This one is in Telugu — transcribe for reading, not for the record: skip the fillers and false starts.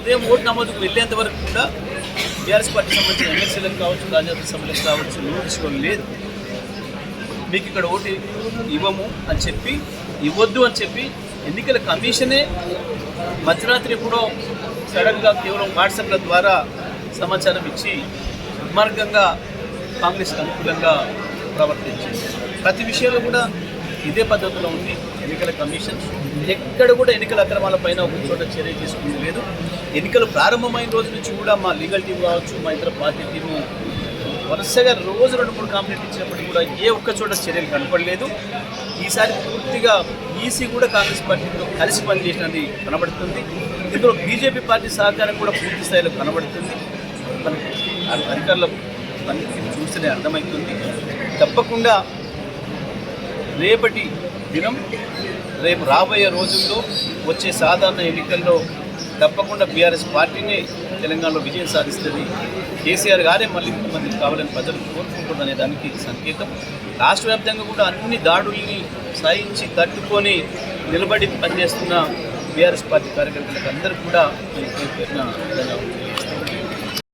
ఉదయం ఓటు నమోదుకు వెళ్ళేంత వరకు కూడా టీఆర్ఎస్ పార్టీ సంబంధించిన ఎమ్మెల్సీలకు కావచ్చు, రాజ్యసభ సభ్యులకు కావచ్చు నోటీస్ లేదు. మీకు ఇక్కడ ఓటు ఇవ్వము అని చెప్పి, ఇవ్వద్దు అని చెప్పి ఎన్నికల కమిషనే మధ్యరాత్రి ఎప్పుడో సడన్గా కేవలం వాట్సాప్ల ద్వారా సమాచారం ఇచ్చి దుర్మార్గంగా కాంగ్రెస్కి అనుకూలంగా ప్రవర్తించింది. ప్రతి విషయంలో కూడా ఇదే పద్ధతిలో ఉంది ఎన్నికల కమిషన్. ఎక్కడ కూడా ఎన్నికల అక్రమాలపైన ఒక చోట చర్య తీసుకుని లేదు. ఎన్నికలు ప్రారంభమైన రోజు నుంచి కూడా మా లీగల్ టీం కావచ్చు, మా ఇతర పార్టీ టీము వరుసగా రోజు 2-3 కంప్లైంట్ ఇచ్చినప్పటికీ కూడా ఏ ఒక్క చోట చర్యలు కనపడలేదు. ఈసారి పూర్తిగా ఈసీ కూడా కాంగ్రెస్ పార్టీతో కలిసి పనిచేసినది కనబడుతుంది. ఇందులో బీజేపీ పార్టీ సహకారం కూడా పూర్తి స్థాయిలో కనబడుతుంది. అధికారుల పనితీరు చూస్తేనే అర్థమవుతుంది. తప్పకుండా రేపటి దినం, రేపు రాబోయే రోజుల్లో వచ్చే సాధారణ ఎన్నికల్లో తప్పకుండా బీఆర్ఎస్ పార్టీనే తెలంగాణలో విజయం సాధిస్తుంది. కేసీఆర్ గారే మళ్ళీ ముఖ్యమంత్రి కావాలని ప్రజలు కోరుకుంటున్నారనే దానికి సంకేతం. రాష్ట్ర వ్యాప్తంగా కూడా అన్ని దాడుల్ని సాయించి తట్టుకొని నిలబడి పనిచేస్తున్న బీఆర్ఎస్ పార్టీ కార్యకర్తలకు అందరూ కూడా ధన్యవాదాలు.